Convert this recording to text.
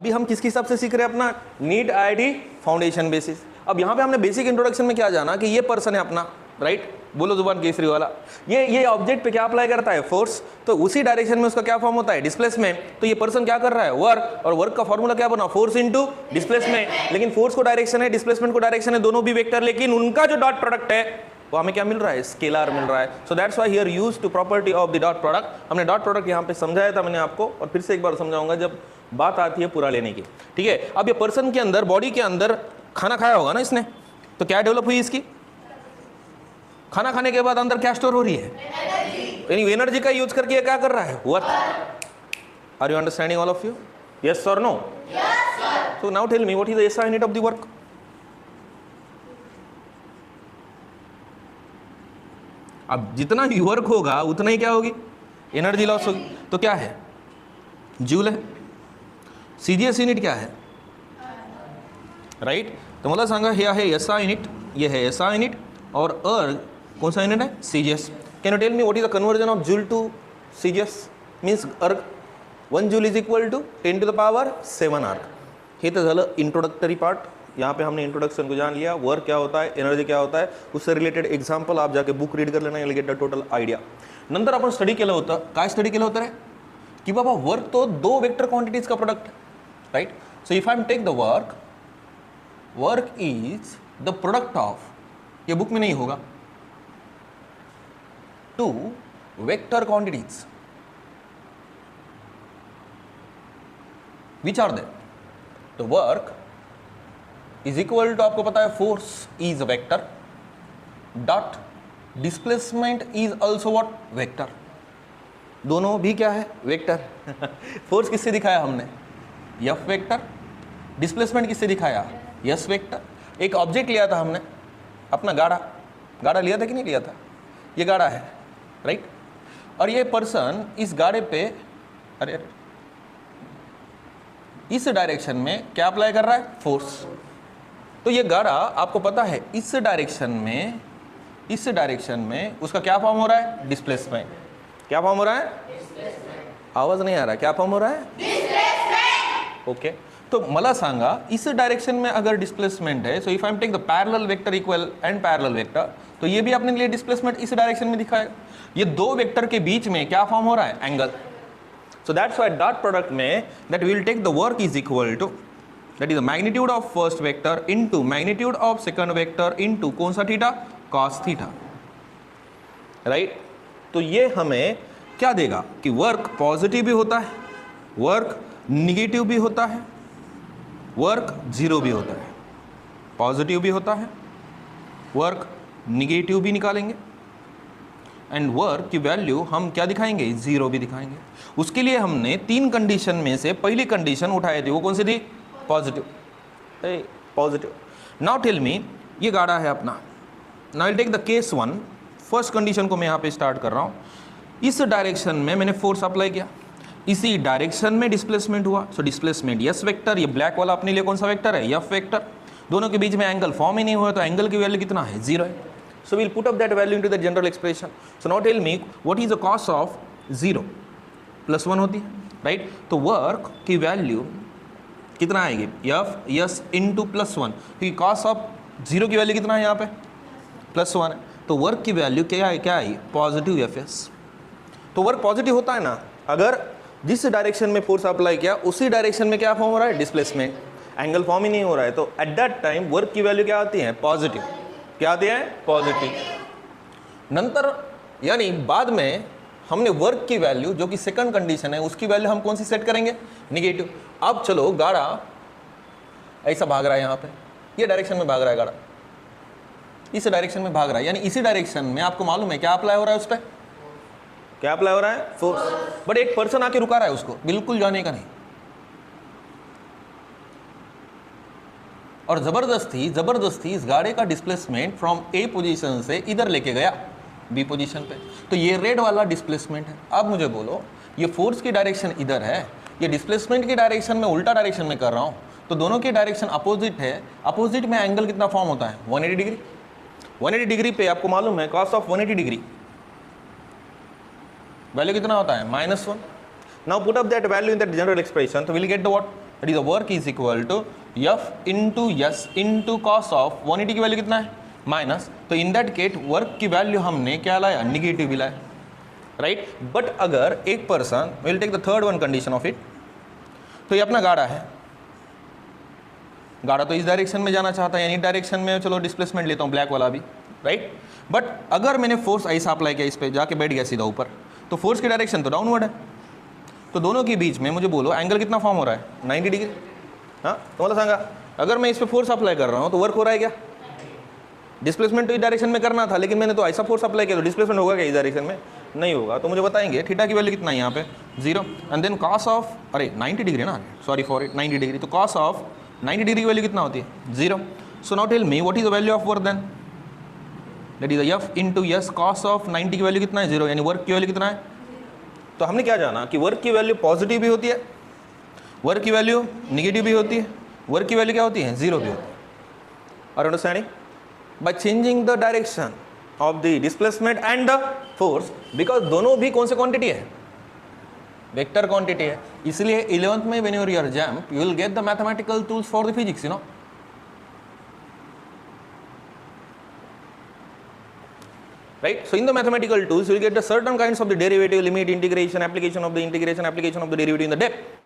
अभी हम किसके हिसाब से सीख रहे हैं अपना नीट आईआईटी फाउंडेशन बेसिस। अब यहाँ पे हमने बेसिक इंट्रोडक्शन में क्या जाना कि ये पर्सन है अपना, राइट, बोलो जुबान केसरी वाला, ये ऑब्जेक्ट पे क्या अप्लाई करता है, फोर्स, तो उसी डायरेक्शन में उसका क्या फॉर्म होता है, डिस्प्लेसमेंट। तो ये पर्सन क्या कर रहा है, वर्क, और वर्क का फॉर्मूला क्या बना, फोर्स इनटू डिस्प्लेसमेंट। लेकिन फोर्स को डायरेक्शन है, डिस्प्लेसमेंट को डायरेक्शन है, दोनों भी वेक्टर, लेकिन उनका जो डॉट प्रोडक्ट है वो हमें क्या मिल रहा है, स्केलर मिल रहा है। So that's why here used to property of the dot product. हमने डॉट प्रोडक्ट यहाँ पे समझाया था मैंने आपको, और फिर से एक बार समझाऊंगा जब बात आती है पूरा लेने की, ठीक है। अब ये पर्सन के अंदर, बॉडी के अंदर खाना खाया होगा ना इसने, तो क्या डेवलप हुई इसकी, खाना खाने के बाद अंदर क्या स्टोर हो रही है, यानी एनर्जी का यूज करके क्या कर रहा है, work. Are you understanding all of you, yes और no? So now tell me what is the SI unit of the work. अब जितना भी वर्क होगा उतना ही क्या होगी, एनर्जी लॉस होगी। तो क्या है, जूल है। सीजीएस यूनिट क्या है, राइट। तो मला सांगा हे आहे एसआई यूनिट, ये है एसआई यूनिट, और कौन सा यूनिट है, CGS. Can you tell me what is the conversion of joule to CGS, means erg 1 joule is equal to 10 to the power 7 अर्ग। हे तर झालं इंट्रोडक्टरी पार्ट, यहाँ पे हमने इंट्रोडक्शन को जान लिया, वर्क क्या होता है, एनर्जी क्या होता है, उससे रिलेटेड एक्झाम्पल आप जाके बुक रीड कर लेना, you will get the total idea. नंतर आपण स्टडी केलं होतं, काय स्टडी केलं होतं रे, की बाबा वर्क तो 2 वेक्टर क्वांटिटीज का प्रोडक्ट है, right. So if I am take the work, work is the product of, ये बुक में नहीं होगा, 2 vector quantities, which are they, तो वर्क इज इक्वल टू, आपको पता है force is vector, dot displacement is also what, vector, दोनों भी क्या है, वेक्टर। फोर्स किससे दिखाया हमने, एफ वेक्टर, डिस्प्लेसमेंट किससे दिखाया, एस वेक्टर। एक ऑब्जेक्ट लिया था हमने अपना, गाड़ा लिया था कि नहीं लिया था, ये गाड़ा है, राइट। और ये पर्सन इस गाड़े पे, अरे इस डायरेक्शन में क्या अप्लाई कर रहा है, फोर्स। तो ये गाड़ा आपको पता है इस डायरेक्शन में उसका क्या फॉर्म हो रहा है, डिस्प्लेसमेंट। क्या फॉर्म हो रहा है, आवाज नहीं आ रहा, क्या फॉर्म हो रहा है, डिस्प्लेसमेंट। ओके, तो मला सांगा इस डायरेक्शन में अगर डिस्प्लेसमेंट है, so if I am take the parallel vector equal and parallel vector, तो ये भी अपने लिए डिस्प्लेसमेंट इस डायरेक्शन में दिखाएगा। ये 2 वेक्टर के बीच में क्या फॉर्म हो रहा है, angle. So that's why dot product में that we will take the work is equal to, that is the magnitude of first vector into magnitude of second vector into कौन सा थीटा, cos थीटा, राइट। तो ये हमें क्या देगा कि work positive भी होता है, वर्क निगेटिव भी होता है, वर्क जीरो भी होता है, पॉजिटिव भी होता है, वर्क निगेटिव भी निकालेंगे, एंड वर्क की वैल्यू हम क्या दिखाएंगे, जीरो भी दिखाएंगे। उसके लिए हमने 3 कंडीशन में से पहली कंडीशन उठाई थी, वो कौन सी थी, positive, positive. Now tell me, ये गाड़ा है अपना, now will take the case 1, first condition को मैं यहाँ पे स्टार्ट कर रहा हूँ। इस डायरेक्शन में मैंने फोर्स अप्लाई किया, इसी डायरेक्शन में डिस्प्लेसमेंट हुआ, सो डिस्प्लेसमेंट यस वेक्टर, ये ब्लैक वाला अपने लिए कौन सा वेक्टर है, एफ वेक्टर। दोनों के बीच में एंगल फॉर्म ही नहीं हुआ, तो एंगल की वैल्यू कितना है, 0 है। So will put up that value into the general expression. So now tell me what is the cos of 0, +1 होती है, राइट। तो वर्क की वैल्यू कितना आएगी, एफ यस इंटू +1, क्योंकि कॉस ऑफ 0 की वैल्यू कितना है यहाँ पे, +1 है। तो वर्क की वैल्यू क्या आई, पॉजिटिव एफ एस। तो वर्क पॉजिटिव होता है ना, अगर जिस डायरेक्शन में फोर्स अप्लाई किया उसी डायरेक्शन में क्या फॉर्म हो रहा है, डिस्प्लेसमेंट, एंगल फॉर्म ही नहीं हो रहा है, तो एट दैट टाइम वर्क की वैल्यू क्या आती है, पॉजिटिव। क्या आती है, पॉजिटिव। नंतर यानी बाद में हमने वर्क की वैल्यू, जो कि सेकंड कंडीशन है, उसकी वैल्यू हम कौन सी सेट करेंगे, निगेटिव। अब चलो गाड़ा ऐसा भाग रहा है, यहाँ पे ये डायरेक्शन में भाग रहा है गाड़ा, इस डायरेक्शन में भाग रहा है, यानी इसी डायरेक्शन में आपको मालूम है क्या अप्लाई हो रहा है, उस पर क्या अप्लाई हो रहा है, फोर्स। बट एक पर्सन आके रुका रहा है उसको, बिल्कुल जाने का नहीं, और जबरदस्ती इस गाड़े का डिस्प्लेसमेंट फ्रॉम ए पोजीशन से इधर लेके गया बी पोजीशन पे। तो ये रेड वाला डिस्प्लेसमेंट है। अब मुझे बोलो, ये फोर्स की डायरेक्शन इधर है, ये डिस्प्लेसमेंट की डायरेक्शन में उल्टा डायरेक्शन में कर रहा हूँ, तो दोनों की डायरेक्शन अपोजिट है। अपोजिट में एंगल कितना फॉर्म होता है, 180 डिग्री। 180 डिग्री पे आपको मालूम है कॉस ऑफ 180 डिग्री वैल्यू कितना होता है, -1। Now put up that value in that general expression, तो will get the what, that is the work is equal to F into S into cos of 180 की value कितना है minus, तो in that case work की value हमने क्या लाया, negative भी लाया, राइट। बट अगर एक person will take the third one condition of it, तो ये अपना गाड़ा है, गाड़ा तो इस डायरेक्शन में जाना चाहता है, यानी डायरेक्शन में चलो डिस्प्लेसमेंट लेता हूँ ब्लैक वाला भी, राइट। बट अगर मैंने फोर्स ऐसा अप्लाई किया इस पे, जाके बैठ गया सीधा ऊपर, तो फोर्स की डायरेक्शन तो डाउनवर्ड है, तो दोनों के बीच में मुझे बोलो एंगल कितना फॉर्म हो रहा है, 90 डिग्री। हाँ, तो मतलब सांगा अगर मैं इस पे फोर्स अप्लाई कर रहा हूँ तो वर्क हो रहा है क्या, डिस्प्लेसमेंट तो इस डायरेक्शन में करना था, लेकिन मैंने तो ऐसा फोर्स अप्लाई किया तो डिस्प्लेसमेंट होगा क्या इस डायरेक्शन में, नहीं होगा। तो मुझे बताएंगे थीटा की वैल्यू कितना है यहाँ पे 0, एंड देन कॉस ऑफ, अरे 90 डिग्री ना, सॉरी फॉर इट 90 डिग्री, तो कॉस ऑफ 90 डिग्री की वैल्यू कितना होती है 0। So now tell me what is the value of work then, that is F into S, cos of 90 की value कितना है 0, यानी वर्क की वैल्यू कितना है। तो हमने क्या जाना कि वर्क की वैल्यू पॉजिटिव भी होती है, वर्क की वैल्यू निगेटिव भी होती है, वर्क की वैल्यू क्या होती है 0 भी होती है। Are understanding? By changing the direction of the displacement and the force, because दोनों भी कौन से क्वांटिटी है, वेक्टर क्वांटिटी है, इसलिए 11th में when you are jump you will get the mathematical tools for the physics, you know, right? So in the mathematical tools you will get the certain kinds of the derivative, limit, integration, application of the integration, application of the derivative in the depth.